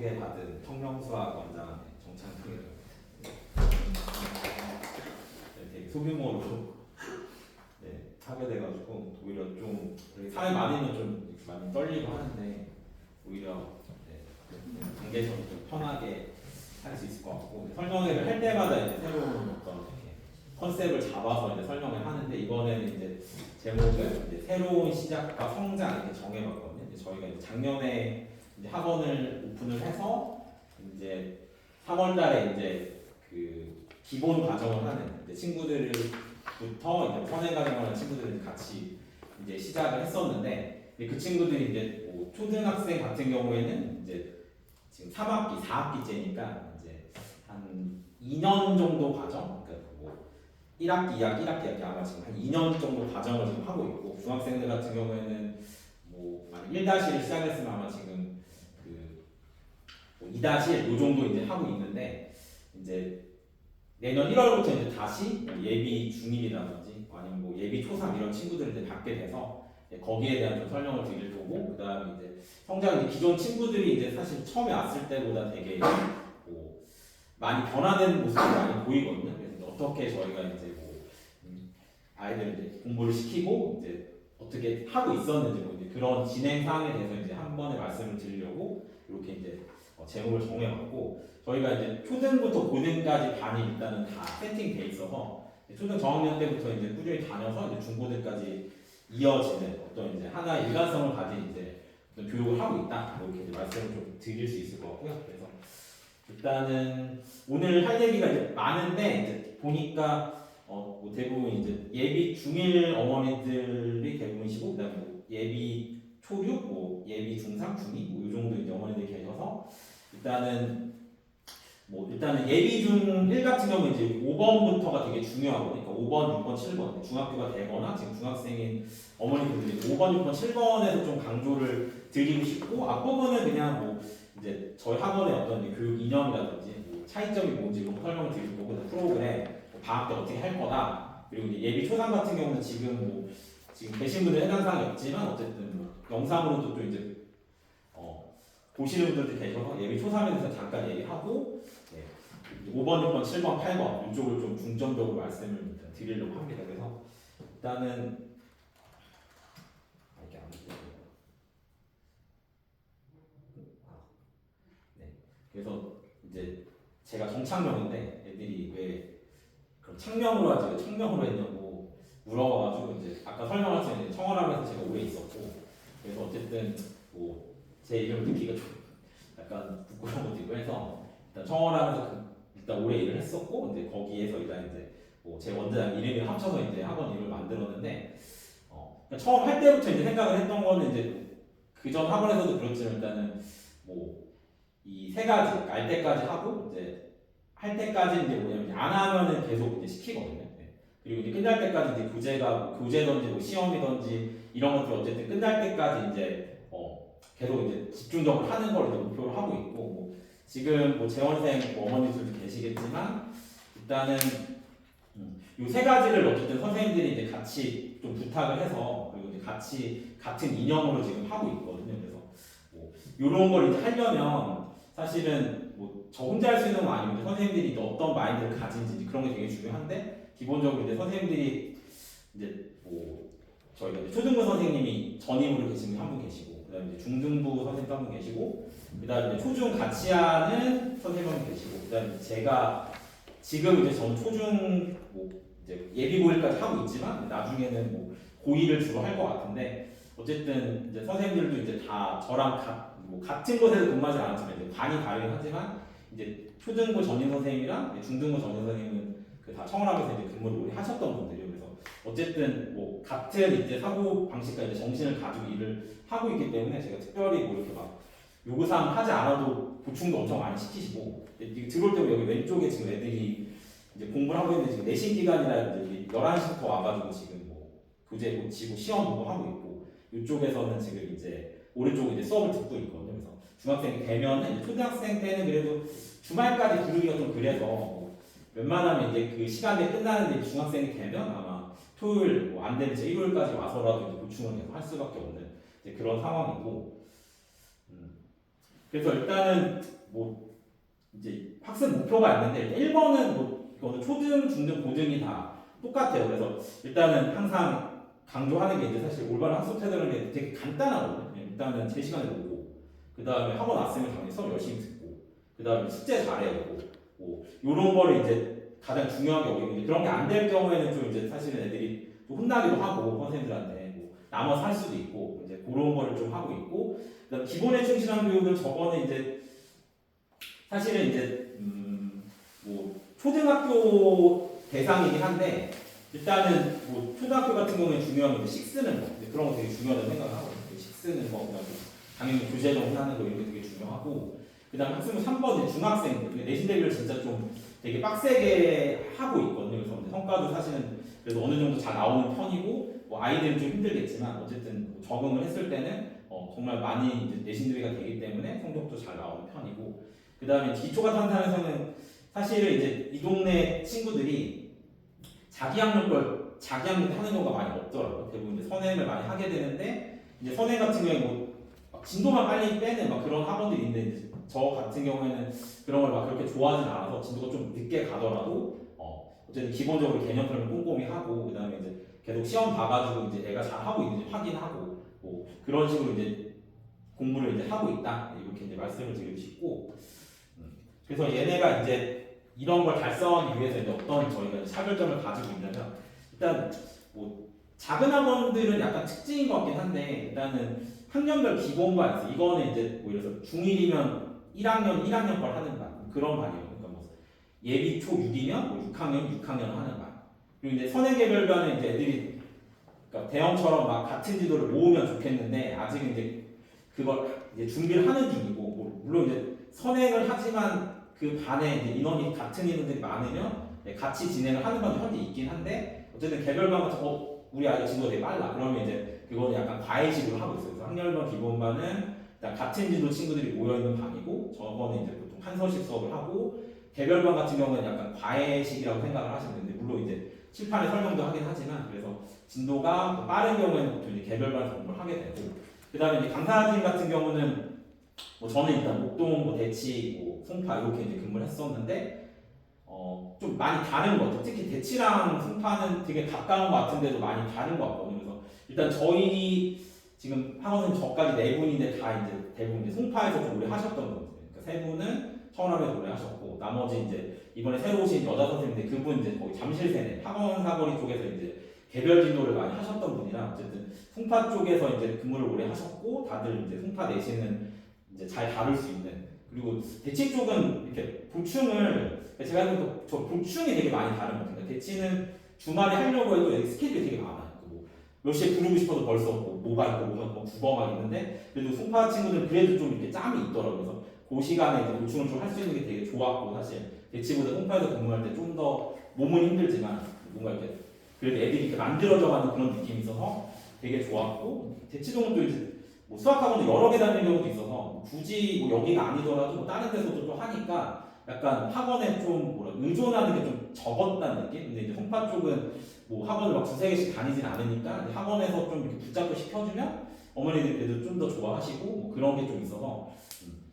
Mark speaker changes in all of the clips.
Speaker 1: 장려회 받은 청명수학 원장 정창훈이라고 되게 소규모로 하게 돼가지고 오히려 좀 사회 많으면 좀 많이 떨리고 하는데 오히려 관계에서는 좀 편하게 할 수 있을 것 같고 설명회를 할 때마다 이제 새로운 어떤 컨셉을 잡아서 이제 설명을 하는데 이번에는 이제 제목을 이제 새로운 시작과 성장 이렇게 정해봤거든요. 이제 저희가 이제 작년에 이제 학원을 오픈을 해서 이제 3월달에 이제 그 기본 과정을 하는 이제 친구들부터 이제 선행 과정을 하는 친구들이 같이 이제 시작을 했었는데 그 친구들이 이제 뭐 초등학생 같은 경우에는 이제 지금 3학기, 4학기째니까 이제 한 2년 정도 과정, 그러니까 뭐 1학기, 2학기, 1학기 아마 지금 한 2년 정도 과정을 지금 하고 있고 중학생들 같은 경우에는 뭐 1-1을 시작했으면 아마 지금 그 2-1 요 정도 이제 하고 있는데 이제 내년 1월부터 이제 다시 예비 중1이라든지 아니면 뭐 예비 초3 이런 친구들을 이제 받게 돼서 거기에 대한 좀 설명을 드릴 거고 그다음에 이제 성장 이제 기존 친구들이 이제 사실 처음에 왔을 때보다 되게 뭐 많이 변화된 모습이 많이 보이거든요. 그래서 어떻게 저희가 이제 뭐 아이들 이제 공부를 시키고 이제 어떻게 하고 있었는지 뭐 이제 그런 진행 사항에 대해서 이제 한 번에 말씀을 드리려고 이렇게 이제 제목을 정해왔고 저희가 이제 초등부터 고등까지 반이 일단은 다 세팅돼 있어서 초등 저학년 때부터 이제 꾸준히 다녀서 이제 중고등까지 이어지는 어떤 이제 하나의 일관성을 가진 이제 어떤 교육을 하고 있다 이렇게 이제 말씀을 좀 드릴 수 있을 것 같고요. 그래서 일단은 오늘 할 얘기가 이제 많은데 이제 보니까 뭐 대부분 이제 예비 중1 어머니들이 대부분이시고 그다음에 뭐 예비 초6, 뭐 예비 중3, 중2 뭐 이 정도 이제 어머니들이 계셔서 일단은 예비 중1 같은 경우는 이제 5번부터가 되게 중요하거든요. 그러니까 5번, 6번, 7번 중학교가 되거나 지금 중학생인 어머니들이 5번, 6번, 7번에서 좀 강조를 드리고 싶고 앞부분은 그냥 뭐 이제 저희 학원의 어떤 이제 교육 이념이라든지 뭐 차이점이 뭔지 이런 거 설명을 드릴 거고 프로그램 뭐 방학 때 어떻게 할 거다 그리고 이제 예비 초3 같은 경우는 지금 계신 분들 해당 사항이 없지만 어쨌든 뭐 영상으로도 또 이제 보시는 분들도 계셔서 예비 초3에 대해서 잠깐 얘기하고 5번, 6번, 7번, 8번 이쪽을 좀 중점적으로 말씀을 드리려고 합니다. 그래서 일단은 이렇게 안 보여요. 그래서 이제 제가 정창명인데 애들이 왜 그럼 창명으로 하지 왜 청명으로 했냐고 물어봐가지고 이제 아까 설명하신 청월함에서 제가 오래 있었고 그래서 어쨌든 뭐 제 이름을 듣기가 좀 약간 부끄러운 것도 있고 해서 일단 청월함에서 일단 오래 일을 했었고 이제 거기에서 일단 이제 뭐 제 원장 이름을 합쳐서 이제 학원 이름을 만들었는데 그러니까 처음 할 때부터 이제 생각을 했던 거는 이제 그전 학원에서도 그렇지만 일단은 뭐 이 세 가지 알 때까지 하고 이제 할 때까지 이제 뭐냐면 안 하면은 계속 이제 시키거든요. 그리고 이제 끝날 때까지 이제 교재든지 뭐 시험이든지 이런 것들 어쨌든 끝날 때까지 이제 계속 이제 집중적으로 하는 걸 이제 목표로 하고 있고 뭐 지금 뭐 재원생 뭐 어머니들도 계시겠지만 일단은 이 세 가지를 어쨌든 선생님들이 이제 같이 좀 부탁을 해서 그리고 이제 같이 같은 이념으로 지금 하고 있거든요. 그래서 뭐 이런 걸 이제 하려면 사실은 뭐 저 혼자 할 수 있는 건 아니고 선생님들이 이제 어떤 마인드를 가진지 그런 게 되게 중요한데 기본적으로 이제 선생님들이 이제 뭐 저희가 이제 초등부 선생님이 전임으로 계신 분 한 분 계시고 그다음에 이제 중등부 선생님 한 분 계시고 그다음에 이제 초중 같이 하는 선생님 한 분 계시고 그다음에 제가 지금 이제 전 초중 뭐 이제 예비 고일까지 하고 있지만 나중에는 뭐 고일을 주로 할 것 같은데 어쨌든 이제 선생님들도 이제 다 저랑 같은 곳에서 근무하지 않았지만 이제 반이 다르긴 하지만 이제 초등부 전임 선생님이랑 중등부 전임 선생님은 그 다 청월함에서 이제 근무를 오래 하셨던 분들이에요. 그래서 어쨌든 뭐 같은 이제 사고 방식과 이제 정신을 가지고 일을 하고 있기 때문에 제가 특별히 뭐 이렇게 막 요구사항 하지 않아도 보충도 엄청 많이 시키시고 들어올 때 여기 왼쪽에 지금 애들이 이제 공부를 하고 있는데 지금 내신 기간이라 이제 11시부터 와가지고 지금 뭐 교재 고치고 시험 보고 하고 있고 이쪽에서는 지금 이제 오른쪽에 이제 수업을 듣고 있거든요. 그래서 중학생이 되면은 이제 초등학생 때는 그래도 주말까지 부르기가 좀 그래서 뭐 웬만하면 이제 그 시간에 끝나는데 중학생이 되면 아마 토요일 뭐 안 되면 이제 일요일까지 와서라도 이제 보충을 계속 할 수밖에 없는 이제 그런 상황이고 그래서 일단은 뭐 이제 학습 목표가 있는데 1번은 뭐 이거는 초등, 중등, 고등이 다 똑같아요. 그래서 일단은 항상 강조하는 게 이제 사실 올바른 학습 태도라는 게 되게 간단하거든요. 그냥 일단은 제 시간에 오고 그 다음에 학원 왔으면 당연히 수업 열심히 듣고 그 다음에 숙제 잘해야 되고 뭐 이런 거를 이제 가장 중요하게 여기고 이제 그런 게 안 될 경우에는 좀 이제 사실은 애들이 또 혼나기도 하고 선생님들한테 뭐 남아서 할 수도 있고 이제 그런 거를 좀 하고 있고 그다음 기본에 충실한 교육은 저거는 이제 사실은 이제 뭐 초등학교 대상이긴 한데 일단은 뭐 초등학교 같은 경우에 중요한 건 식 쓰는 거 그런 거 되게 중요하다고 생각을 하거든요. 식 쓰는 거 그다음에 당연히 교재 정리하는 거 이런 게 되게 중요하고 그다음 학생부 3번 이제 중학생들 내신 대비를 진짜 좀 되게 빡세게 하고 있거든요. 그래서 성과도 사실은 그래도 어느 정도 잘 나오는 편이고 뭐 아이들은 좀 힘들겠지만 어쨌든 뭐 적응을 했을 때는 정말 많이 이제 내신 대비가 되기 때문에 성적도 잘 나오는 편이고 그 다음에 기초가 탄탄해서는 사실은 이제 이 동네 친구들이 자기 학년 걸 자기 학년 하는 경우가 많이 없더라고요. 대부분 이제 선행을 많이 하게 되는데 이제 선행 같은 경우에 뭐 진도만 빨리 빼는 막 그런 학원들이 있는데 이제 저 같은 경우에는 그런 걸 막 그렇게 좋아하진 않아서 진도가 좀 늦게 가더라도 어쨌든 기본적으로 개념 설명 꼼꼼히 하고 그 다음에 이제 계속 시험 봐가지고 이제 애가 잘 하고 있는지 확인하고 뭐 그런 식으로 이제 공부를 이제 하고 있다 이렇게 이제 말씀을 드리고 싶고 그래서 얘네가 이제 이런 걸 달성하기 위해서 이제 어떤 저희가 차별점을 가지고 있냐면 일단 뭐 작은 학원들은 약간 특징인 것 같긴 한데 일단은 학년별 기본반 있어. 이거는 이제 뭐 예를 들어서 중1이면 1학년 걸 하는 반 그런 반이에요. 그러니까 뭐 예비 초 6이면 뭐 6학년 하는 반. 그리고 이제 선행개별반은 이제 애들이 그러니까 대형처럼 막 같은 지도를 모으면 좋겠는데 아직은 이제 그걸 이제 준비를 하는 중이고 뭐 물론 이제 선행을 하지만 그 반에 이제 인원이 같은 인원들이 많으면 같이 진행을 하는 반도 현재 있긴 한데 어쨌든 개별반 같은 우리 아이가 진도가 되게 빨라 그러면 이제 그거는 약간 과외식으로 하고 있어요. 그래서 학년반 기본반은 같은 진도 친구들이 모여있는 반이고 저거는 이제 보통 한서식 수업을 하고 개별반 같은 경우는 약간 과외식이라고 생각을 하시면 되는데 물론 이제 칠판에 설명도 하긴 하지만 그래서 진도가 빠른 경우에는 보통 이제 개별반에서 공부를 하게 되고 그 다음에 이제 강사진 같은 경우는 뭐 저는 일단 목동, 뭐 대치, 뭐 송파 이렇게 이제 근무를 했었는데 좀 많이 다른 것 같아요. 특히 대치랑 송파는 되게 가까운 것 같은데도 많이 다른 것 같거든요. 그래서 일단 저희 지금 학원은 저까지 네 분인데 다 이제 대부분 이제 송파에서 좀 오래 하셨던 분들. 그러니까 세 분은 청원함에서 오래 하셨고 나머지 이제 이번에 새로 오신 여자 선생님인데 그분 이제 거기 잠실세네 학원 사거리 쪽에서 이제 개별 진도를 많이 하셨던 분이라 어쨌든 송파 쪽에서 이제 근무를 오래 하셨고 다들 이제 송파 내신은 이제 잘 다룰 수 있는 그리고 대치 쪽은 이렇게 보충을 제가 알기로 저 보충이 되게 많이 다른 것 같아요. 대치는 주말에 하려고 해도 여기 스케줄이 되게 많아요. 몇 시에 부르고 싶어도 벌써 뭐가 있고 뭐가 국어가 있는데 그래도 송파 친구들은 그래도 좀 이렇게 짬이 있더라고요. 그래서 그 시간에 이제 보충을 좀 할 수 있는 게 되게 좋았고 사실 대치보다 송파에서 근무할 때 좀 더 몸은 힘들지만 뭔가 이렇게 그래도 애들이 이렇게 만들어져가는 그런 느낌이 있어서 되게 좋았고 대치동은 또 이제 뭐 수학학원도 여러 개 다니는 경우도 있어서 굳이 뭐 여기가 아니더라도 뭐 다른 데서도 또 하니까 약간 학원에 좀 뭐라 의존하는 게 좀 적었다는 느낌? 근데 이제 송파 쪽은 뭐 학원을 막 두세 개씩 다니진 않으니까 학원에서 좀 이렇게 붙잡고 시켜주면 어머니들이 그래도 좀 더 좋아하시고 뭐 그런 게 좀 있어서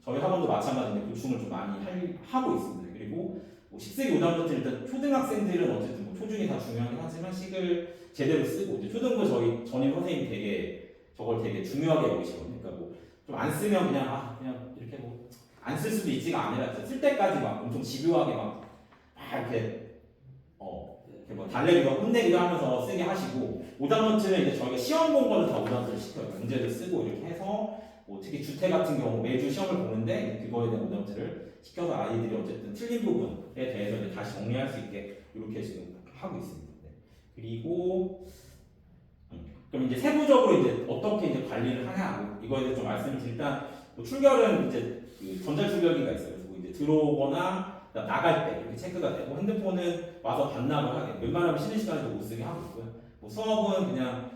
Speaker 1: 저희 학원도 마찬가지인데 보충을 좀 많이 하고 있습니다. 그리고 뭐 식세기 오답노트 일단 초등학생들은 어쨌든 뭐 초중이 다 중요하긴 하지만 식을 제대로 쓰고 이제 초등부 저희 전임 선생님이 되게 저걸 되게 중요하게 여기시거든요. 그러니까 뭐 좀 안 쓰면 그냥 이렇게 뭐 안 쓸 수도 있지가 아니라 쓸 때까지 막 엄청 집요하게 막 이렇게 이렇게 뭐 달래기도 혼내기도 하면서 쓰게 하시고 오답노트는 이제 저희가 시험 공부는 다 오답노트를 시켜요. 문제를 쓰고 이렇게 해서 뭐 특히 주택 같은 경우 매주 시험을 보는데 그거에 대한 오답노트를 시켜서 아이들이 어쨌든 틀린 부분에 대해서 이제 다시 정리할 수 있게 이렇게 지금 하고 있습니다. 네. 그리고 그럼 이제 세부적으로 이제 어떻게 이제 관리를 하냐 이거에 대해서 좀 말씀을 드릴 일단 뭐 출결은 이제 그 전자출결기가 있어요. 그래서 뭐 이제 들어오거나 나갈 때 이렇게 체크가 되고 핸드폰은 와서 반납을 하게 웬만하면 쉬는 시간에도 못 쓰게 하고 있고요. 뭐 수업은 그냥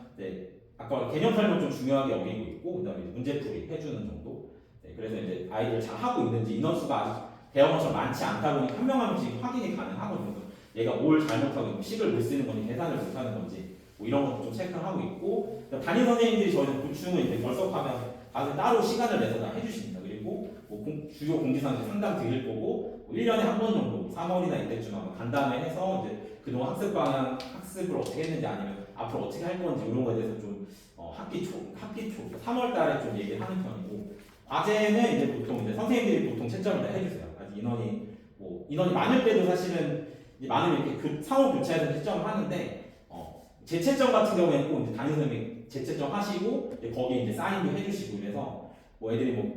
Speaker 1: 아까 개념 설명 좀 중요하게 여기고 있고 그다음에 문제풀이 해주는 정도. 그래서 이제 아이들 잘 하고 있는지 인원수가 아직 대학원처럼 많지 않다 보니 한 명 한 명씩 확인이 가능하거든요. 그래서 얘가 뭘 잘못하고 있고 식을 못 쓰는 건지 계산을 못 하는 건지 뭐 이런 것도 좀 체크를 하고 있고 담임 선생님들이 저희는 보충을 이제 결석하면 다들 따로 시간을 내서 다 해주십니다. 그리고 주요 공지사항 상담 드릴 거고 1년에 한 번 정도 3월이나 이때쯤 아마 간담회 해서 이제 그동안 학습 방향 학습을 어떻게 했는지 아니면 앞으로 어떻게 할 건지 이런 거에 대해서 좀 학기 초 3월 달에 좀 얘기를 하는 편이고 과제는 이제 보통 이제 선생님들이 보통 채점을 다 해주세요. 아직 인원이 많을 때도 사실은 이제 많으면 이렇게 상호 교차해서 채점을 하는데 재채점 같은 경우에는 꼭 이제 담임 선생님이 재채점 하시고 이제 거기에 이제 사인도 해주시고 이래서 애들이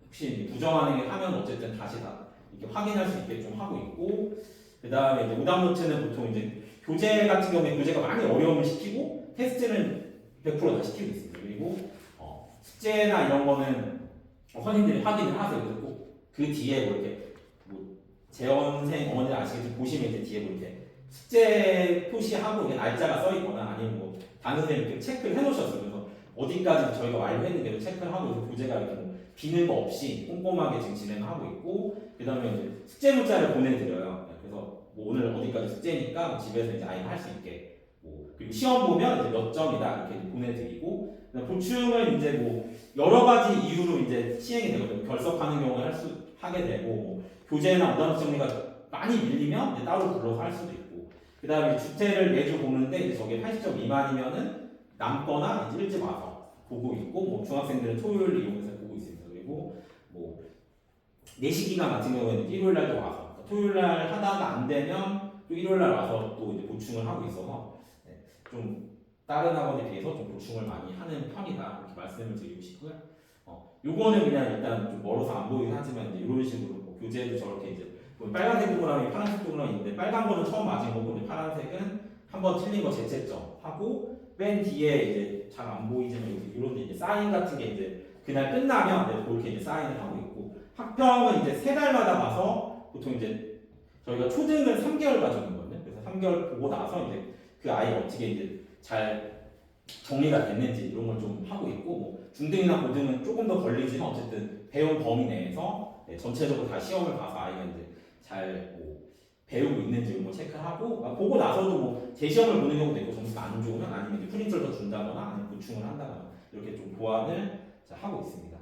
Speaker 1: 혹시 부정하는 게 하면 어쨌든 다시 다 이렇게 확인할 수 있게 좀 하고 있고 그 다음에 이제 오답 노트는 보통 이제 교재 같은 경우에 교재가 많이 어려움을 시키고 테스트는 100%다 시키고 있습니다. 그리고 숙제나 이런 거는 선생님들이 확인을 하세요. 그래서 꼭 그 뒤에 이렇게 재원생 어머니들 아시겠지만 보시면 이제 뒤에 이렇게 숙제 표시하고 이게 날짜가 써 있거나 아니면 담임 선생님 이렇게 체크를 해놓으셨어요. 그래서 어디까지 저희가 완료했는데도 체크를 하고 교재가 이렇게 비는 거 없이 꼼꼼하게 지금 진행하고 있고 그 다음에 이제 숙제 문자를 보내드려요. 그래서 오늘 어디까지 숙제니까 집에서 이제 아이가 할 수 있게 그리고 시험 보면 이제 몇 점이다 이렇게 보내드리고 보충은 이제 여러 가지 이유로 이제 시행이 되거든요. 결석하는 경우에 하게 되고 교재나 오답 정리가 많이 밀리면 이제 따로 불러서 할 수도 있고 그 다음에 주태를 매주 보는데 이제 저게 80점 미만이면은 남거나 이제 일찍 와서 보고 있고 중학생들은 토요일 이용해서 보고 있습니다. 그리고 내시 기간 같은 경우에는 일요일 날도 와서 토요일 날 하다가 안 되면 또 일요일 날 와서 또 이제 보충을 하고 있어서 좀 다른 학원에 비해서 좀 보충을 많이 하는 편이다 이렇게 말씀을 드리고 싶고요. 요거는 그냥 일단 좀 멀어서 안 보이긴 하지만 이제 이런 식으로 교재도 저렇게 이제 빨간색 동그라미, 파란색 동그라미 있는데 빨간 거는 처음 맞은 거고 이제 파란색은 한번 틀린 거 재채점 하고 맨 뒤에 이제 잘 안 보이지만 여기 이런 데 이제 사인 같은 게 이제 그날 끝나면 그렇게 이제 사인을 하고 있고 학평은 이제 3달마다 봐서 보통 이제 저희가 초등은 3개월 과정이거든요. 그래서 3개월 보고 나서 이제 그 아이가 어떻게 이제 잘 정리가 됐는지 이런 걸 좀 하고 있고 중등이나 고등은 조금 더 걸리지만 어쨌든 배운 범위 내에서 전체적으로 다 시험을 봐서 아이가 이제 잘 배우고 있는지 이런 거 체크하고 보고 나서도 재시험을 보는 경우도 있고 점수가 안 좋으면 아니면 이제 프린트를 더 준다거나 아니면 보충을 한다거나 이렇게 좀 보완을 하고 있습니다.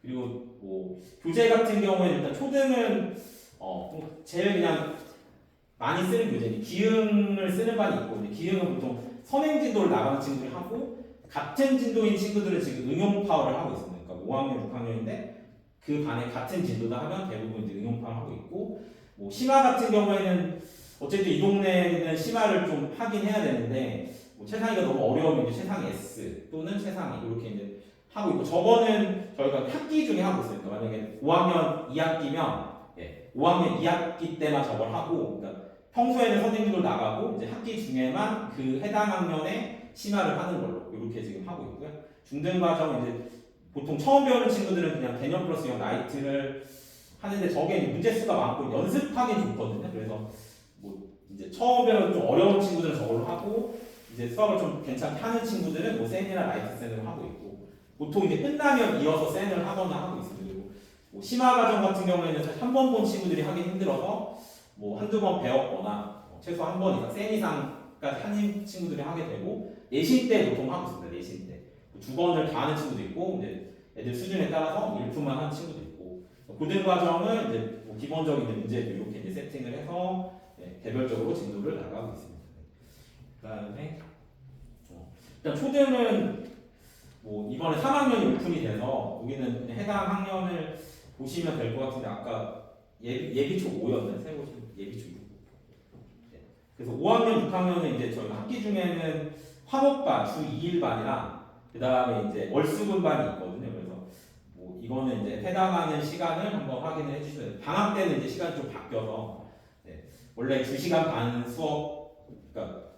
Speaker 1: 그리고 교재 같은 경우에는 일단 초등은 제일 그냥 많이 쓰는 교재는 기흥을 쓰는 반이 있고 기흥은 보통 선행 진도를 나가는 친구들이 하고 같은 진도인 친구들은 지금 응용파워를 하고 있습니다. 그러니까 5학년, 6학년인데 그 반에 같은 진도다 하면 대부분 이제 응용파를 하고 있고 심화 같은 경우에는 어쨌든 이 동네는 심화를 좀 하긴 해야 되는데 최상위가 너무 어려우면 이제 최상위 S 또는 최상위 이렇게 이제 하고 있고 저거는 저희가 학기 중에 하고 있어요. 그러니까 만약에 5학년 2학기면 5학년 2학기 때만 저걸 하고 그러니까 평소에는 선생님들 나가고 이제 학기 중에만 그 해당 학년에 심화를 하는 걸로 이렇게 지금 하고 있고요. 중등 과정은 이제 보통 처음 배우는 친구들은 그냥 개념 플러스 형 라이트를 하는데 저게 문제 수가 많고 연습하기 좋거든요. 그래서 이제 처음 배우는 좀 어려운 친구들은 저걸로 하고 이제 수학을 좀 괜찮게 하는 친구들은 센이나 라이트 센으로 하고 있고 보통 이제 끝나면 이어서 센을 하거나 하고 있습니다. 그리고 심화 과정 같은 경우에는 사실 한 번 본 친구들이 하기 힘들어서 한두 번 배웠거나 최소 한 번 이상 센 이상까지 하는 친구들이 하게 되고 내신 때 보통 하고 있습니다. 내신 때 두 번을 다 하는 친구도 있고 이제 애들 수준에 따라서 1%만 하는 친구도 있고 고등 과정은 이제 기본적인 문제도 이렇게 이제 세팅을 해서 개별적으로 진도를 나가고 있습니다. 그다음에 일단 초등은 이번에 3학년이 오픈이 돼서 여기는 해당 학년을 보시면 될 것 같은데 아까 예비초 5였나요? 세 곳이 예비초 6. 그래서 5학년, 6학년은 이제 저희가 학기 중에는 화목반, 주 2일반이랑 그 다음에 이제 월수금반이 있거든요. 그래서 이거는 이제 해당하는 시간을 한번 확인을 해주시면 돼요. 방학 때는 이제 시간이 좀 바뀌어서 원래 2시간 반 수업, 그러니까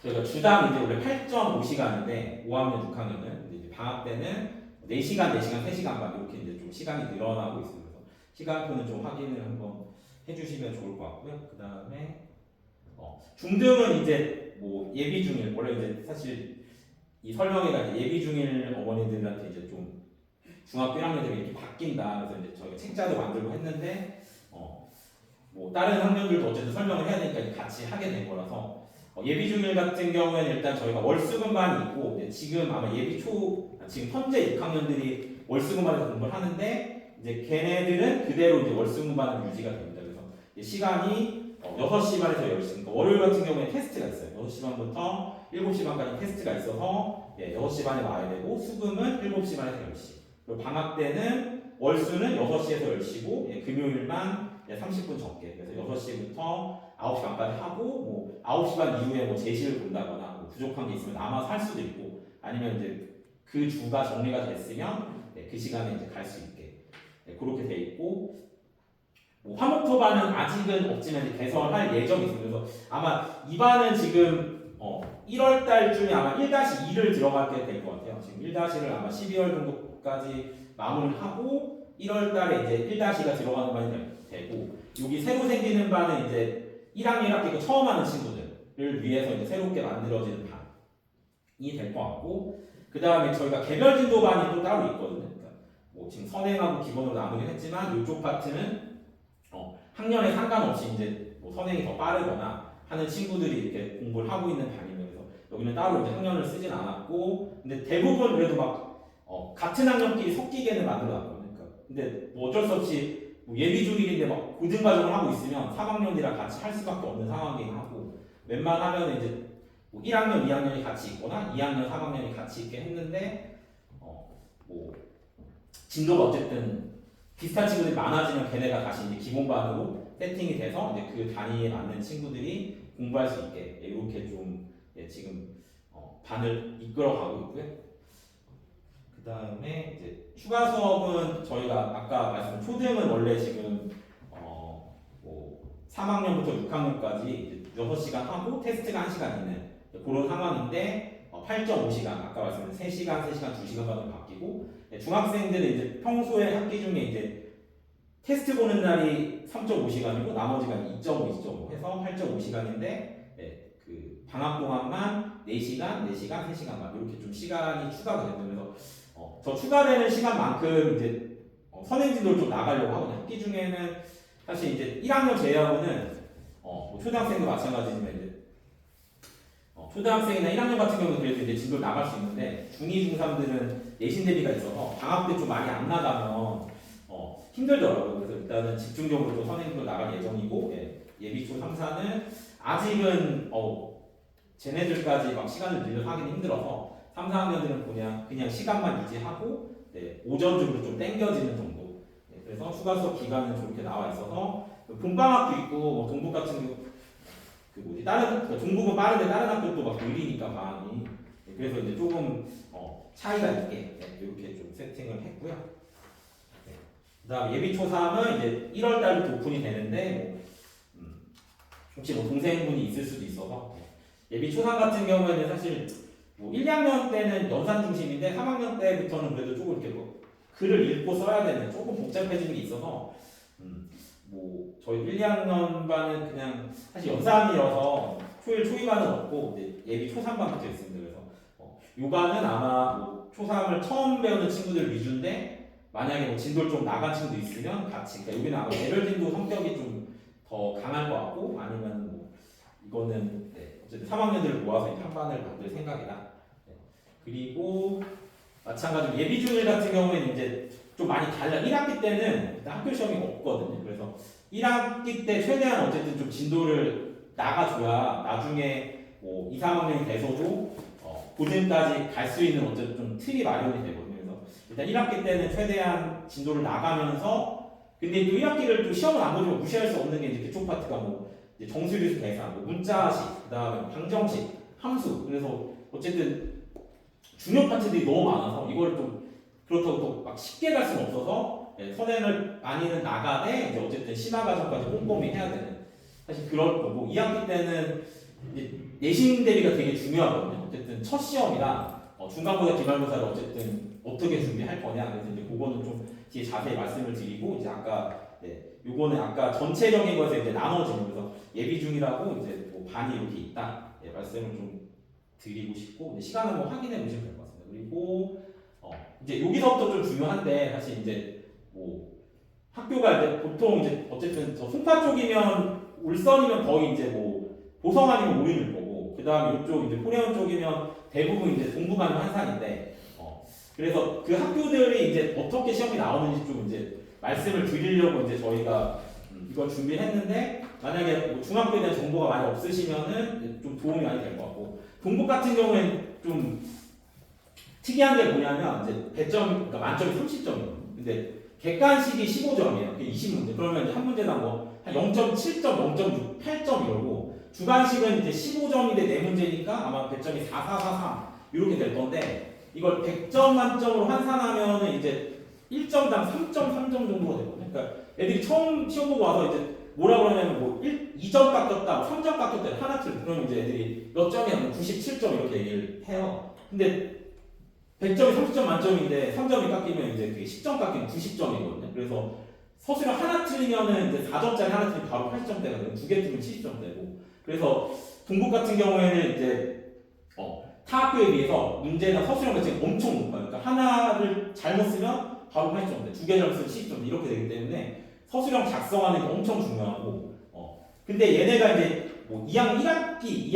Speaker 1: 저희가 주당 이제 원래 8.5시간인데 5학년, 6학년은 이제 방학 때는 4시간, 4시간, 3시간 반 이렇게 이제 좀 시간이 늘어나고 있습니다. 그래서 시간표는 좀 확인을 한번 해주시면 좋을 것 같고요. 그 다음에 중등은 이제 예비 중일 원래 이제 사실 이 설명회가 이제 예비 중일 어머니들한테 이제 좀 중학교 1학년 되면 이렇게 바뀐다. 그래서 이제 저희가 책자도 만들고 했는데 다른 학년들도 어쨌든 설명을 해야 되니까 같이 하게 된 거라서 예비 중일 같은 경우에는 일단 저희가 월수금반이 있고 지금 아마 예비 초 지금 현재 6학년들이 월수금반에서 공부를 하는데 이제 걔네들은 그대로 이제 월수금반은 유지가 됩니다. 그래서 이제 시간이 6시 반에서 10시. 그러니까 월요일 같은 경우에 테스트가 있어요. 6시 반부터 7시 반까지 테스트가 있어서 6시 반에 와야 되고 수금은 7시 반에서 10시. 그리고 방학 때는 월수는 6시에서 10시고 금요일만 30분 적게. 그래서 6시부터 9시 반까지 하고 뭐 9시 반 이후에 뭐 제시를 본다거나 뭐 부족한 게 있으면 남아서 할 수도 있고 아니면 이제 그 주가 정리가 됐으면 그 시간에 이제 갈 수 있게 그렇게 돼 있고 뭐 화목토반은 아직은 없지만 이제 개설할 예정이 있습니다. 그래서 아마 이 반은 지금 1월 달쯤에 아마 1-2를 들어가게 될 것 같아요. 지금 1-를 아마 12월 정도까지 마무리를 하고 1월 달에 이제 1-가 들어가는 반이 되고 여기 새로 생기는 반은 이제 1학년 1학기 처음 하는 친구들을 위해서 이제 새롭게 만들어지는 반이 될 것 같고 그 다음에 저희가 개별 진도 반이 또 따로 있거든요. 그러니까 뭐 지금 선행하고 기본으로 나누긴 했지만 이쪽 파트는 학년에 상관없이 이제 뭐 선행이 더 빠르거나 하는 친구들이 이렇게 공부를 하고 있는 반이면서 여기는 따로 이제 학년을 쓰진 않았고 근데 대부분 그래도 막 같은 학년끼리 섞이게는 만들어놨거든요. 그러니까 근데 뭐 어쩔 수 없이 뭐 예비 중일인데 막 고등 과정을 하고 있으면 3학년이랑 같이 할 수밖에 없는 상황이긴 하고 웬만하면 이제 뭐 1학년, 2학년이 같이 있거나 2학년, 3학년이 같이 있게 했는데 뭐 진도가 어쨌든 비슷한 친구들이 많아지면 걔네가 다시 이제 기본반으로 세팅이 돼서 이제 그 단위에 맞는 친구들이 공부할 수 있게 이렇게 좀 지금 반을 이끌어가고 있고요. 그 다음에 이제 추가 수업은 저희가 아까 말씀드린 초등은 원래 지금 뭐 3학년부터 6학년까지 6시간 하고 테스트가 1시간 있는 그런 상황인데 8.5시간 아까 말씀드린 3시간, 3시간, 2시간까지 바뀌고 중학생들은 이제 평소에 학기 중에 이제 테스트 보는 날이 3.5시간이고 나머지가 2.5, 2.5 해서 8.5시간인데 그 방학 동안만 4시간, 4시간, 3시간만 이렇게 좀 시간이 추가가 됩니다. 그래서 저 추가되는 시간만큼 이제 선행진도를 좀 나가려고 하거든요. 학기 중에는 사실 이제 1학년 제외하고는 뭐 초등학생도 마찬가지지만 이제 초등학생이나 1학년 같은 경우는 그래도 이제 진도를 나갈 수 있는데 중2, 중3들은 내신 대비가 있어서 방학 때 좀 많이 안 나가면 힘들더라고요. 그래서 일단은 집중적으로 좀 선행진도 나갈 예정이고 예비초 3, 4는 아직은 쟤네들까지 막 시간을 늘려서 하기는 힘들어서 3, 4학년들은 그냥 시간만 유지하고 오전중으로 좀 땡겨지는 정도. 그래서 추가 수업 기간은 저렇게 나와 있어서 본방학도 있고 뭐 동북 같은 경우 다른 동북은 빠른데 다른 학교도 막 느리니까 반이 그래서 이제 조금 차이가 있게 이렇게 좀 세팅을 했고요. 그다음 예비 초3은 이제 1월 달부터 오픈이 되는데 혹시 뭐 동생분이 있을 수도 있어서 예비 초3 같은 경우에는 사실 뭐 1, 2학년 때는 연산 중심인데 3학년 때부터는 그래도 조금 이렇게 뭐 글을 읽고 써야 되는 조금 복잡해지는 게 있어서 뭐 저희 1, 2학년 반은 그냥 사실 연산이어서 초일 초이반은 없고 예비 초3반부터 있습니다. 그래서 요 반은 아마 뭐 초3을 처음 배우는 친구들 위주인데 만약에 뭐 진도를 좀 나간 친구도 있으면 같이 그러니까 여기는 아마 개별 진도 성격이 좀 더 강할 것 같고 아니면 뭐 이거는 어쨌든 3학년들을 모아서 이제 한 반을 만들 생각이다. 그리고 마찬가지로 예비 중일 같은 경우에는 이제 좀 많이 달라. 1학기 때는 학교 시험이 없거든요. 그래서 1학기 때 최대한 어쨌든 좀 진도를 나가줘야 나중에 뭐 2, 3학년이 돼서도 고등까지 갈 수 있는 어쨌든 좀 틀이 마련이 되거든요. 그래서 일단 1학기 때는 최대한 진도를 나가면서 근데 또 1학기를 또 시험을 안 보지만 무시할 수 없는 게 이제 기초 파트가 뭐 이제 정수리수 계산, 뭐 문자식, 그다음에 방정식, 함수. 그래서 어쨌든 중요 파트들이 너무 많아서 이걸 좀 그렇다고 또 막 쉽게 갈 수는 없어서 선행을 많이는 나가되 이제 어쨌든 심화 과정까지 꼼꼼히 해야 되는 사실 그럴 거고 2학기 때는 이제 내신 대비가 되게 중요하거든요. 어쨌든 첫 시험이라 중간고사, 기말고사를 어쨌든 어떻게 준비할 거냐. 그래서 이제 그거는 좀 뒤에 자세히 말씀을 드리고 이제 아까 요거는 아까 전체적인 것에 이제 나눠지는 그래서 예비 중이라고 이제 뭐 반이 이렇게 있다 말씀을 좀 드리고 싶고 시간은 뭐 확인해 보시면 될 것 같습니다. 그리고 이제 여기서부터 좀 중요한데 사실 이제 뭐 학교가 이제 보통 이제 어쨌든 저 송파 쪽이면 울선이면 거의 이제 뭐 보성 아니면 오리일 거고 그 다음에 이쪽 이제 포레원 쪽이면 대부분 이제 동북 아니면 한산인데 그래서 그 학교들이 이제 어떻게 시험이 나오는지 좀 이제 말씀을 드리려고 이제 저희가 이걸 준비했는데 만약에 뭐 중학교에 대한 정보가 많이 없으시면은 좀 도움이 많이 될 것 같고 동국 같은 경우에는 좀 특이한 게 뭐냐면 이제 배점 그러니까 만점이 30점이에요. 근데 객관식이 15점이에요. 20문제. 그러면 이제 한 문제당 뭐 한 0.7점, 0.6, 8점 이러고 주관식은 이제 15점인데 4문제니까 아마 배점이 4, 4, 4, 3 이렇게 될 건데 이걸 100점 만점으로 환산하면은 이제 1점당 3.3점 정도가 되거든요. 그러니까 애들이 처음 시험 보고 와서 이제 뭐라 그러냐면 뭐 2점 깎였다, 3점 깎였다 하나 틀 그러면 이제 애들이 몇 점이야? 97점 이렇게 얘기를 해요. 근데 100점이 30점 만점인데 3점이 깎이면 이제 그게 10점 깎이면 90점이거든요. 그래서 서술형 하나 틀리면은 이제 4점짜리 하나 틀리면 바로 80점대가 되고 두 개 틀리면 70점대고 그래서 동국 같은 경우에는 이제 타 학교에 비해서 문제나 서술형 자체가 엄청 높아요. 그러니까 하나를 잘못 쓰면 바로 80점대, 두 개 잘못 쓰면 70점대 이렇게 되기 때문에 서술형 작성하는 게 엄청 중요하고 근데 얘네가 이제 뭐 2학년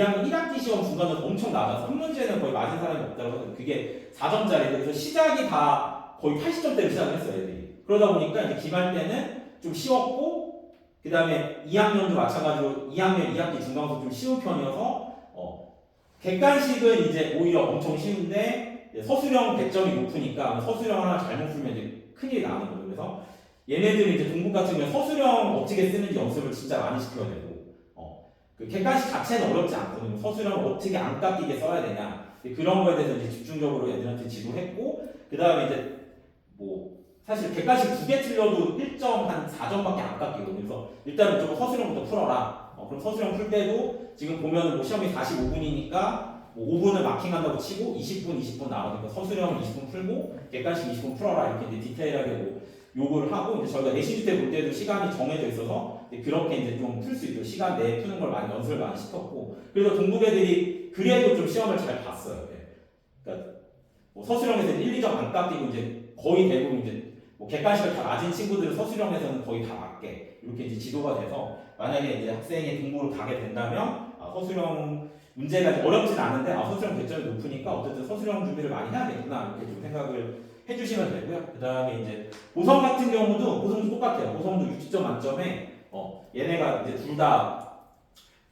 Speaker 1: 1학기 시험 중간은 엄청 낮아서 한 문제는 거의 맞은 사람이 없다고 하거든요. 그게 4점짜리 그래서 시작이 다 거의 80점대로 시작을 했어요 애들이. 그러다 보니까 이제 기말 때는 좀 쉬웠고 그 다음에 2학년도 마찬가지로 2학년 2학기 중간고사 좀 쉬운 편이어서 객관식은 이제 오히려 엄청 쉬운데 서술형 배점이 높으니까 서술형 하나 잘못 풀면 이제 큰일이 나는 거예요. 그래서 얘네들은 이제 동국 같은 경우는 서술형 어떻게 쓰는지 연습을 진짜 많이 시켜야 되고 그 객관식 자체는 어렵지 않거든요. 서술형을 어떻게 안 깎이게 써야 되냐 그런 거에 대해서 이제 집중적으로 애들한테 지도했고 그 다음에 이제 뭐 사실 객관식 2개 틀려도 1점 한 4점밖에 안 깎이거든요. 그래서 일단은 좀 서술형부터 풀어라. 그럼 서술형 풀 때도 지금 보면은 뭐 시험이 45분이니까 뭐 5분을 마킹한다고 치고 20분 나오니까 서술형 20분 풀고 객관식 20분 풀어라 이렇게 이제 디테일하게 뭐 요구를 하고 이제 저희가 내신 때 볼 때도 시간이 정해져 있어서 그렇게 이제 좀 풀 수 있도록 시간 내에 푸는 걸 많이 연습을 많이 시켰고 그래서 동국 애들이 그래도 좀 시험을 잘 봤어요. 그러니까 뭐 서술형에서는 1, 2점 안 깎이고 이제 거의 대부분 이제 뭐 객관식을 다 맞은 친구들은 서술형에서는 거의 다 맞게 이렇게 이제 지도가 돼서 만약에 이제 학생이 동국을 가게 된다면 서술형 문제가 어렵진 않은데 서술형 배점이 높으니까 어쨌든 서술형 준비를 많이 해야겠구나 이렇게 좀 생각을 해주시면 되고요. 그 다음에 이제 보성 같은 경우도 보성도 똑같아요. 보성도 60점 만점에 얘네가 이제 둘 다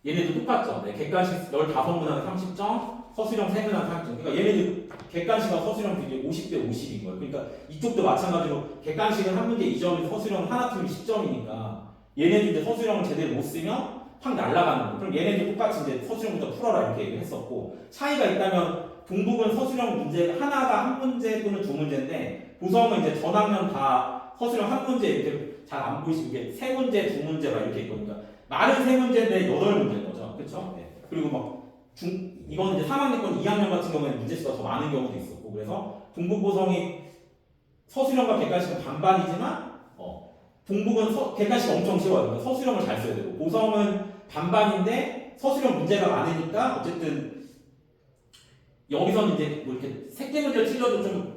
Speaker 1: 얘네도 똑같죠. 네, 객관식 15문항 30점, 서술형 3문항 30점. 그러니까 얘네도 객관식과 서술형 비율이 50대 50인 거예요. 그러니까 이쪽도 마찬가지로 객관식은 한 문제 2점인데 서술형 하나 틀리면 10점이니까 얘네도 이제 서술형을 제대로 못 쓰면 확 날아가는 거예요. 그럼 얘네도 똑같이 이제 서술형부터 풀어라 이렇게 얘기를 했었고 차이가 있다면 동국은 서술형 문제 하나가 한 문제 또는 두 문제인데 보성은 이제 전학년 다 서술형 한 문제 이렇게 잘 안 보이시고 이게 세 문제, 두 문제 막 이렇게 있거든요. 말은 세 문제인데 8문제인 거죠. 그렇죠? 네. 그리고 막 이건 이제 3학년권 2학년 같은 경우에는 문제 수가 더 많은 경우도 있었고 그래서 동국 보성이 서술형과 객관식은 반반이지만 동국은 객관식 엄청 쉬워요. 그러니까 서술형을 잘 써야 되고 보성은 반반인데 서술형 문제가 많으니까 어쨌든 여기서는 이제 뭐 이렇게 색개 문제를 틀려도 좀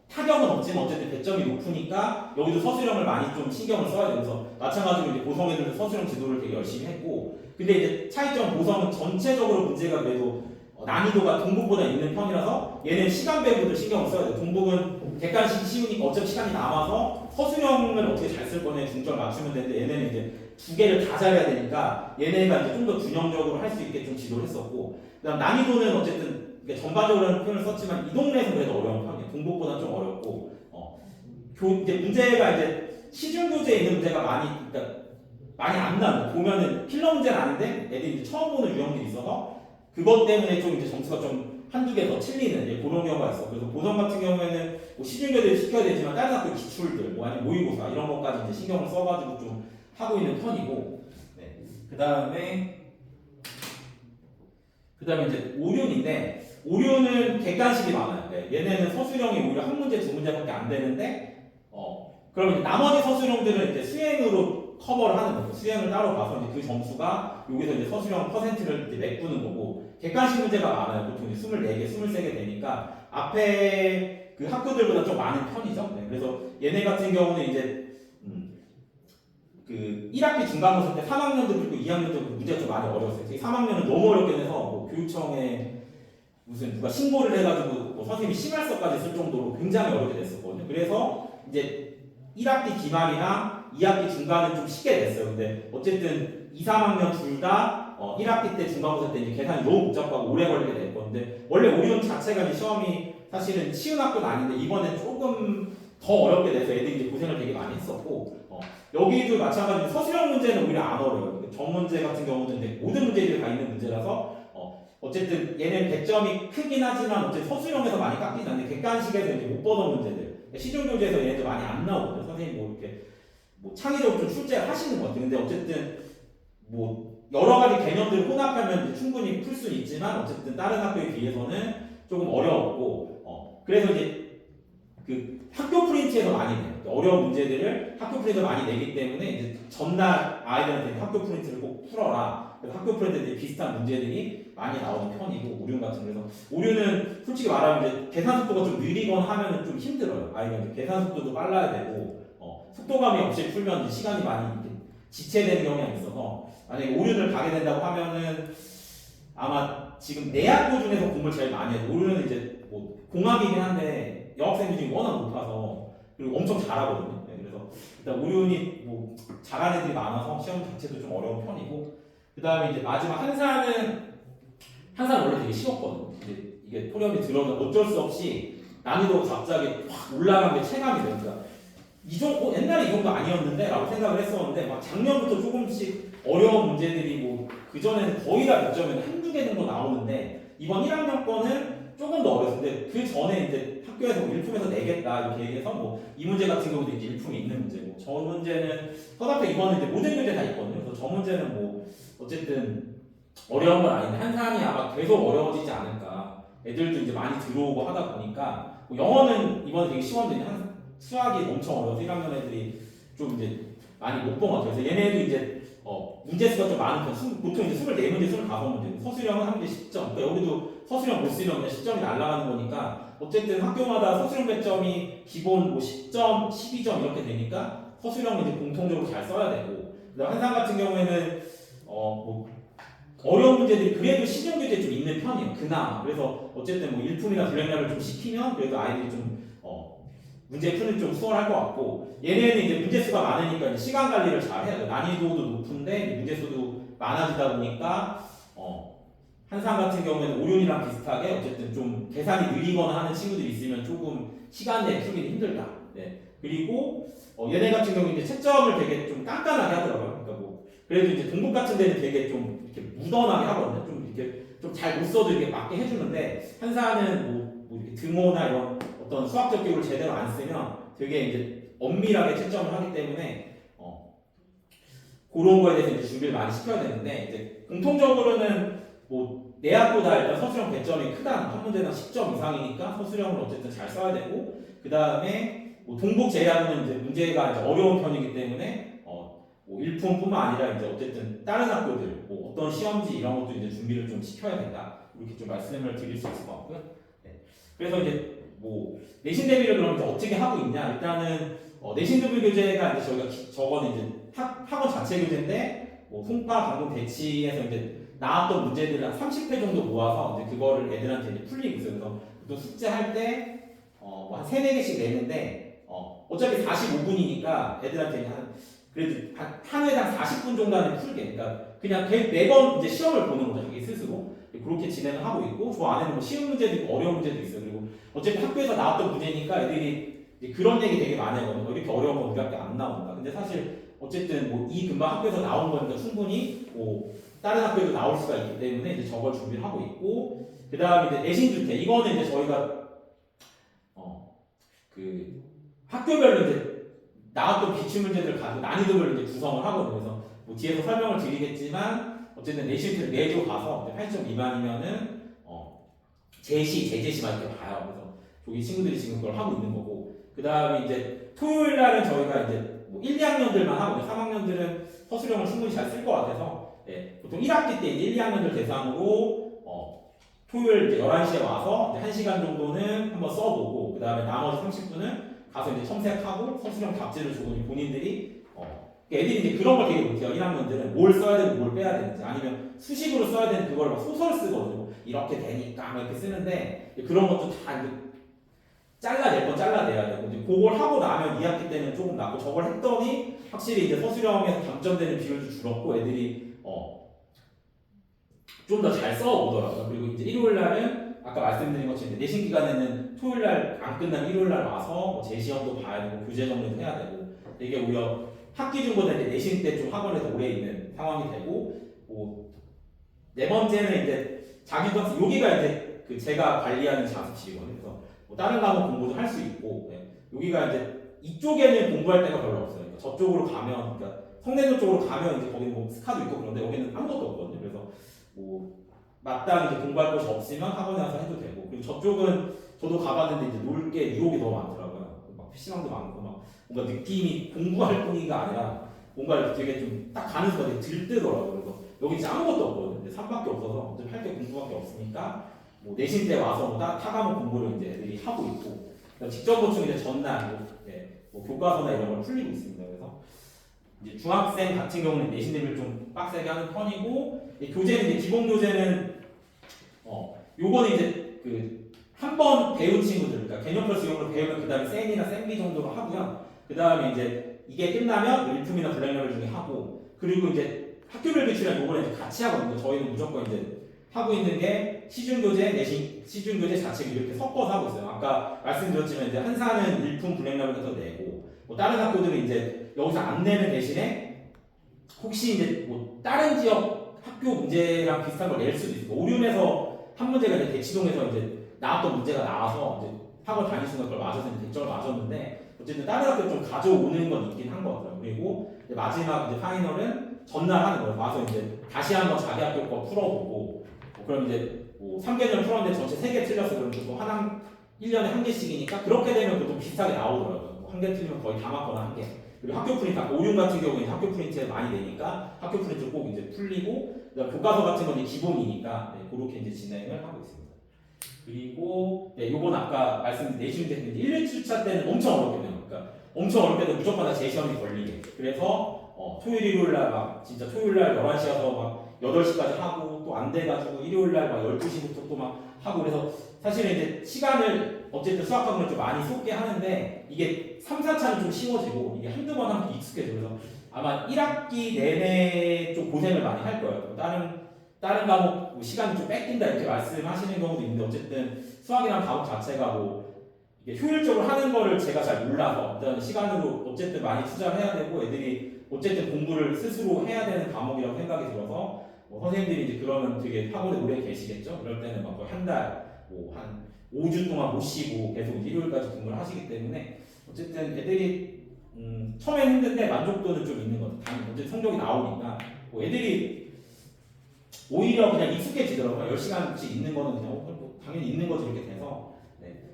Speaker 1: 타격은 없지만 어쨌든 배점이 높으니까 여기도 서술형을 많이 좀 신경을 써야 되면서 마찬가지로 이제 보성 애들은 서술형 지도를 되게 열심히 했고 근데 이제 차이점 보성은 전체적으로 문제가 그래도 난이도가 동국보다 있는 편이라서 얘는 시간 배분도 신경을 써야 돼요. 동국은 객관식이 쉬우니까 어차피 시간이 남아서 서술형을 어떻게 잘 쓸 거냐 중점을 맞추면 되는데 얘네는 이제 두 개를 다 잘해야 되니까 얘네가 이제 좀 더 균형적으로 할 수 있게 좀 지도를 했었고 그다음 난이도는 어쨌든 전반적으로는 표현을 썼지만 이 동네에서 그래도 어려운 편이에요. 동국보다 좀 어렵고 이제 문제가 이제 시중 교재에 있는 문제가 많이 안 나요. 보면은 필러 문제는 아닌데 애들이 이제 처음 보는 유형들이 있어서 그것 때문에 좀 이제 점수가 좀 한두 개 더 틀리는 그런 경우가 있어. 그래서 보성 같은 경우에는 뭐 시중 교재를 시켜야 되지만 다른 학교 기출들 뭐 아니면 모의고사 이런 것까지 이제 신경을 써가지고 좀 하고 있는 편이고 네. 그다음에 이제 오륜인데 오륜은 객관식이 많아요. 네. 얘네는 서술형이 오히려 한 문제 두 문제밖에 안 되는데 그러면 나머지 서술형들은 이제 수행으로 커버를 하는 거죠. 수행을 따로 봐서 이제 그 점수가 여기서 이제 서술형 퍼센트를 이제 메꾸는 거고 객관식 문제가 많아요. 보통 이제 24개, 23개 되니까 앞에 그 학교들보다 좀 많은 편이죠. 네. 그래서 얘네 같은 경우는 이제 그 1학기 중간고사 때 3학년도 그리고 2학년도 문제가 좀 많이 어려웠어요. 3학년은 너무 어렵게 돼서 뭐 교육청에 무슨 누가 신고를 해가지고 뭐 선생님이 심할서까지 쓸 정도로 굉장히 어렵게 됐었거든요. 그래서 이제 1학기 기말이랑 2학기 중간은 좀 쉽게 됐어요. 근데 어쨌든 2, 3학년 둘 다 1학기 때 중간고사 때 이제 계산이 너무 복잡하고 오래 걸리게 될 건데 원래 오리온 자체가 이제 시험이 사실은 쉬운 학교는 아닌데 이번엔 조금 더 어렵게 돼서 애들이 이제 고생을 되게 많이 했었고 여기도 마찬가지로 서술형 문제는 오히려 안 어려워요. 정 문제 같은 경우는 이제 모든 문제들이 다 있는 문제라서 어쨌든 얘는 100점이 크긴 하지만 어쨌든 서술형에서 많이 깎이지 않는데 객관식에서 이제 못 보던 문제들 시중교재에서 얘네들 많이 안 나오거든요. 선생님 뭐 이렇게 뭐 창의적으로 좀 출제를 하시는 것 같아요. 근데 어쨌든 뭐 여러 가지 개념들을 혼합하면 이제 충분히 풀 수는 있지만 어쨌든 다른 학교에 비해서는 조금 어려웠고 그래서 이제 그 학교 프린트에서 많이 내요. 어려운 문제들을 학교 프린트에서 많이 내기 때문에 이제 전날 아이들한테 학교 프린트를 꼭 풀어라. 그래서 학교 프린트에 비슷한 문제들이 많이 나오는 편이고 오륜 같은 그래서 오륜은 솔직히 말하면 이제 계산 속도가 좀 느리거나 하면은 좀 힘들어요. 아이가 이제 계산 속도도 빨라야 되고 속도감이 없이 풀면 이제 시간이 많이 이렇게 지체되는 경향이 있어서 만약에 오륜을 가게 된다고 하면은 아마 지금 내 학교 중에서 공부를 제일 많이 해요. 오륜은 이제 뭐 공학이긴 한데 여학생들 중에 워낙 높아서 그리고 엄청 잘하거든요. 네, 그래서 일단 오륜이 뭐 잘하는 애들이 많아서 시험 자체도 좀 어려운 편이고 그 다음에 이제 마지막 한사는 원래 되게 쉬웠거든요. 이게 토렴이 들어오면 어쩔 수 없이 난이도가 갑자기 확 올라간 게 체감이 돼요. 그러니까 이 정도 옛날에 이 정도 아니었는데 라고 생각을 했었는데 막 작년부터 조금씩 어려운 문제들이 뭐 그전에는 거의 다 몇 점에는 한두 개 정도 나오는데 이번 1학년 거는 조금 더 어렸는데 그 전에 이제 학교에서 뭐 일품에서 내겠다 이렇게 얘기해서 뭐 이 문제 같은 경우도 이제 일품이 있는 문제고 저 문제는 서답에 이번에 이제 모든 문제 다 있거든요. 그래서 저 문제는 뭐 어쨌든 어려운 건 아닌데 한산이 아마 계속 어려워지지 않을까. 애들도 이제 많이 들어오고 하다 보니까 뭐 영어는 이번에 되게 쉬웠는데 수학이 엄청 어려워서 1학년 애들이 좀 이제 많이 못 본 것 같아요. 그래서 얘네도 이제 문제 수가 좀 많은 편, 보통 이제 24문제, 25문제, 서술형은 한 문제 10점. 그러니까 여기도 서술형 못 쓰면 그냥 10점이 날아가는 거니까 어쨌든 학교마다 서술형 배점이 기본 뭐 10점, 12점 이렇게 되니까 서술형은 이제 공통적으로 잘 써야 되고 그다음 한상 같은 경우에는 뭐 어려운 문제들이 그래도 시중 교재에 좀 있는 편이에요. 그나마. 그래서 어쨌든 뭐 일품이나 블랙랩을 좀 시키면 그래도 아이들이 좀 문제 푸는 좀 수월할 것 같고 얘네는 이제 문제 수가 많으니까 이제 시간 관리를 잘 해야 돼요. 난이도도 높은데 문제 수도 많아지다 보니까 한상 같은 경우에는 오륜이랑 비슷하게 어쨌든 좀 계산이 느리거나 하는 친구들이 있으면 조금 시간 내에 풀기는 힘들다. 네. 그리고 얘네 같은 경우는 이제 채점을 되게 좀 깐깐하게 하더라고요. 그러니까 뭐 그래도 이제 동북 같은 데는 되게 좀 이렇게 무던하게 하거든요. 좀 이렇게 좀 잘 못 써도 이렇게 맞게 해주는데 한사는 뭐 이렇게 등호나 이런 어떤 수학적 기호를 제대로 안 쓰면 되게 이제 엄밀하게 채점을 하기 때문에 그런 거에 대해서 이제 준비를 많이 시켜야 되는데 이제 공통적으로는 뭐 내 학보다 일단 서술형 배점이 크다 한 문제당 10점 이상이니까 서술형을 어쨌든 잘 써야 되고 그 다음에 뭐 동북 제외하고는 이제 문제가 이제 어려운 편이기 때문에 뭐 일품뿐만 아니라 이제 어쨌든 다른 학교들 뭐 어떤 시험지 이런 것도 이제 준비를 좀 시켜야 된다 이렇게 좀 말씀을 드릴 수 있을 것 같고요. 네. 그래서 이제 뭐 내신 대비를 그럼 이제 어떻게 하고 있냐 일단은 내신 대비 교재가 이제 저희가 저거는 이제 학원 자체 교재인데 뭐 송파 강동 대치에서 이제 나왔던 문제들을 한 30회 정도 모아서 이제 그거를 애들한테 이제 풀리고 있어요. 그래서 또 숙제할 때 뭐 한 3, 4개씩 내는데 어차피 45분이니까 애들한테 그래도 한 회당 40분 정도 안에 풀게. 그러니까 그냥 매번 이제 시험을 보는 거죠. 이게 스스로. 그렇게 진행을 하고 있고 저 안에는 뭐 쉬운 문제도 있고 어려운 문제도 있어요. 그리고 어차피 학교에서 나왔던 문제니까 애들이 이제 그런 얘기 되게 많이 하거든요. 이렇게 어려운 건 우리 학교 안 나온다. 근데 사실 어쨌든 뭐 이 금방 학교에서 나온 거니까 충분히 뭐 다른 학교에도 나올 수가 있기 때문에 이제 저걸 준비를 하고 있고 그 다음에 이제 내신 주택 이거는 이제 저희가 그 학교별로 이제 나왔던 기출 문제들을 가지고 난이도별로 이제 구성을 하거든요. 그래서 뭐 뒤에서 설명을 드리겠지만 어쨌든 내신 주택 매주 가서 8점 미만이면은 제시만 이렇게 봐요. 그래서 저기 친구들이 지금 그걸 하고 있는 거고 그 다음에 이제 토요일 날은 저희가 이제 뭐 1, 2학년들만 하고 3학년들은 서술형을 충분히 잘 쓸 것 같아서 보통 1학기 때 이제 1, 2학년들 대상으로 토요일 이제 11시에 와서 이제 1시간 정도는 한번 써보고 그 다음에 나머지 30분은 가서 이제 첨삭하고 서술형 답지를 주고 본인들이 애들이 이제 그런 걸 되게 못해요. 1학년들은 뭘 써야 되고 뭘 빼야 되는지 아니면 수식으로 써야 되는 그걸 막 소설 쓰거든요. 이렇게 되니까 막 이렇게 쓰는데 그런 것도 다 이제 잘라낼 건 잘라내야 되고 이제 그걸 하고 나면 2학기 때는 조금 낫고 저걸 했더니 확실히 이제 서술형에서 당첨되는 비율도 줄었고 애들이 좀 더 잘 써오더라고요. 그리고 이제 일요일 날은 아까 말씀드린 것처럼 이제 내신 기간에는 토요일 날 안 끝나면 일요일 날 와서 뭐 재시험도 봐야 되고 교재 정리도 해야 되고 이게 오히려 학기 중보다 이제 내신 때 좀 학원에서 오래 있는 상황이 되고 뭐 네 번째는 이제 자기도 여기가 이제 그 제가 관리하는 자습실이거든요. 그래서 뭐 다른 과목 공부도 할 수 있고 여기가 이제 이쪽에는 공부할 데가 별로 없어요. 그러니까 저쪽으로 가면 그러니까 성내도 쪽으로 가면 이제 거기는 뭐 스카도 있고 그런데 여기는 아무것도 없거든요. 그래서 뭐 마땅히 이제 공부할 곳이 없으면 학원에 와서 해도 되고 그리고 저쪽은 저도 가봤는데 이제 놀 게 유혹이 너무 많더라고요. 막 PC방도 많고 막 뭔가 느낌이 공부할 분위기가 아니라 뭔가 되게 좀 딱 가는 순간 되게 들뜨더라고요. 그래서 여기 진짜 아무것도 없거든요. 근데 3밖에 없어서 할 게 공부밖에 없으니까 뭐 내신 때 와서 뭐 타과목 공부를 이제 애들이 하고 있고 직접 보충 이제 전날 뭐 교과서나 이런 걸 풀리고 있습니다. 그래서 이제 중학생 같은 경우는 내신 대비를 좀 빡세게 하는 편이고 교재는 이제 기본 교재는 요거는 이제 그 한 번 배운 친구들 그러니까 개념 플러스 이런 걸 배우면 그 다음에 센이나 센비 정도로 하고요. 그 다음에 이제 이게 끝나면 일품이나 블랙러를 중에 하고 그리고 이제 학교별 기출이랑 요거는 이제 같이 하거든요. 저희는 무조건 이제 하고 있는 게 시중교재, 내신 시중교재 자체 이렇게 섞어서 하고 있어요. 아까 말씀드렸지만 이제 한사는 일품 블랙러를 해서 내고 뭐 다른 학교들은 이제 여기서 안 내는 대신에 혹시 이제 뭐 다른 지역 학교 문제랑 비슷한 걸 낼 수도 있고 오륜에서 한 문제가 이제 대치동에서 이제 나왔던 문제가 나와서 이제 학원 다닐 순간 그걸 맞아서 이제 100점을 맞았는데 어쨌든 다른 학교 좀 가져오는 건 있긴 한 것 같아요. 그리고 이제 마지막 이제 파이널은 전날 하는 거예요. 와서 이제 다시 한번 자기 학교 거 풀어보고 그럼 이제 뭐 3개년 풀었는데 전체 3개 틀렸어 그러면 또 하나 1년에 한 개씩이니까 그렇게 되면 그것도 비슷하게 나오더라고요. 뭐 한 개 틀리면 거의 다 맞거나 한 개. 그리고 학교 프린트, 오륜 같은 경우에는 학교 프린트에 많이 내니까 학교 프린트 꼭 이제 풀리고 교과서 같은 건 이제 기본이니까 그렇게 이제 진행을 하고 있습니다. 그리고 요건 아까 말씀드린 내신 때 1주차 때는 엄청 어렵거든요. 그러니까 엄청 어렵게 되면 무조건 다 재시험이 걸리게. 그래서 토요일 일요일날 막 진짜 토요일날 11시여서 막 8시까지 하고 또 안 돼가지고 일요일날 막 12시부터 또 막 하고 그래서 사실은 이제 시간을 어쨌든 수학학원을 좀 많이 쏟게 하는데 이게 3, 4차는 좀 쉬워지고 이게 한두 번 하면 익숙해져. 그래서 아마 1학기 내내 좀 고생을 많이 할 거예요. 다른 과목 시간이 좀 뺏긴다 이렇게 말씀하시는 경우도 있는데 어쨌든 수학이란 과목 자체가 뭐 이게 효율적으로 하는 거를 제가 잘 몰라서 어떤 시간으로 어쨌든 많이 투자를 해야 되고 애들이 어쨌든 공부를 스스로 해야 되는 과목이라고 생각이 들어서 선생님들이 이제 그러면 되게 학원에 오래 계시겠죠. 그럴 때는 막 거의 한 달, 뭐 한 5주 동안 못 쉬고 계속 일요일까지 근무를 하시기 때문에 어쨌든 애들이 처음엔 힘든데 만족도는 좀 있는 것 같아요. 어쨌든 성적이 나오니까 뭐 애들이 오히려 그냥 익숙해지더라고요. 10시간씩 있는 거는 그냥 뭐 당연히 있는 거지 이렇게 돼서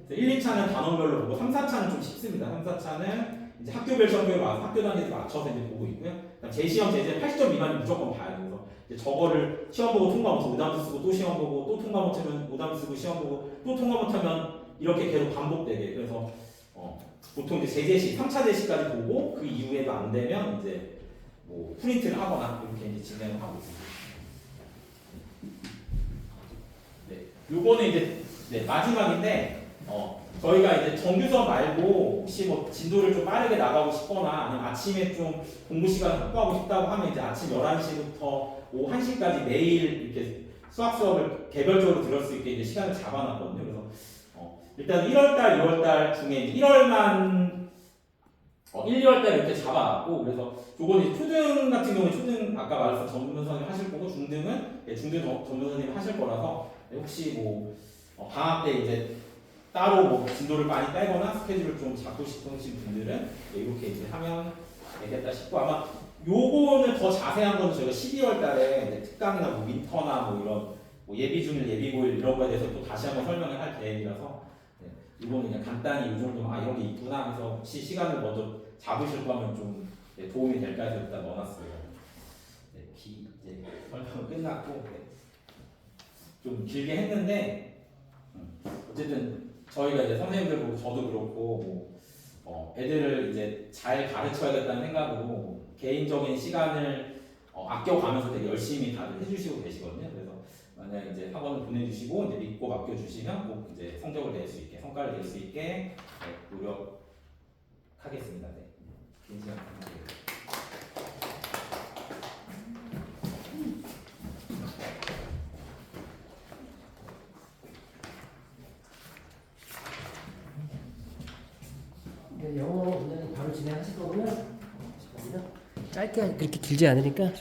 Speaker 1: 1, 2차는 단원별로 보고 3, 4차는 좀 쉽습니다. 3, 4차는 이제 학교별 시험에 와서 학교 단위에서 맞춰서 이제 보고 있고요. 재시험 제재 80점 미만이 무조건 봐야 돼요. 그래서 저거를 시험 보고 통과 못하면 오답수 쓰고 또 시험 보고 또 통과 못하면 오답수 쓰고 시험 보고 또 통과 못하면 이렇게 계속 반복되게. 그래서 보통 이제 제재시 3차 제시까지 보고 그 이후에도 안 되면 이제 뭐 프린트를 하거나 이렇게 이제 진행을 하고 있습니다. 요거는 이제 마지막인데 저희가 이제 정규 수업 말고 혹시 뭐 진도를 좀 빠르게 나가고 싶거나 아니면 아침에 좀 공부 시간을 확보하고 싶다고 하면 이제 아침 11시부터 오후 1시까지 매일 이렇게 수학 수업을 개별적으로 들을 수 있게 이제 시간을 잡아놨거든요. 그래서 일단 1월달, 2월달 중에 1월만 1, 2월달 이렇게 잡아놨고 그래서 요건 이제 초등 같은 경우는 초등 아까 말했던 전문 선생님 하실 거고 중등은 중등 전문 선생님 하실 거라서 혹시 뭐 방학 때 이제 따로 뭐 진도를 많이 빼거나 스케줄을 좀 잡고 싶으신 분들은 이렇게 이제 하면 되겠다 싶고 아마 요거는 더 자세한 거는 저희가 12월 달에 특강이나 뭐 윈터나 뭐 이런 뭐 예비 중일, 예비 고일 이런 거에 대해서 또 다시 한번 설명을 할 계획이라서 이거는 그냥 간단히 이 정도 이런 게 있구나 해서 혹시 시간을 먼저 잡으실 거면 좀 도움이 될까 해서 일단 넣어놨어요. 이제 설명 끝났고 좀 길게 했는데 어쨌든 저희가 이제 선생님들 보고 저도 그렇고 애들을 이제 잘 가르쳐야겠다는 생각으로 개인적인 시간을 아껴가면서 되게 열심히 다들 해주시고 계시거든요. 그래서 만약 이제 학원을 보내주시고 이제 믿고 맡겨주시면 꼭 이제 성적을 낼 수 있게 성과를 낼 수 있게 네, 노력하겠습니다. 네. 긴 시간 감사합니다.
Speaker 2: 네, 영어 오늘 바로 진행하실 거고요. 짧게 그렇게 길지 않으니까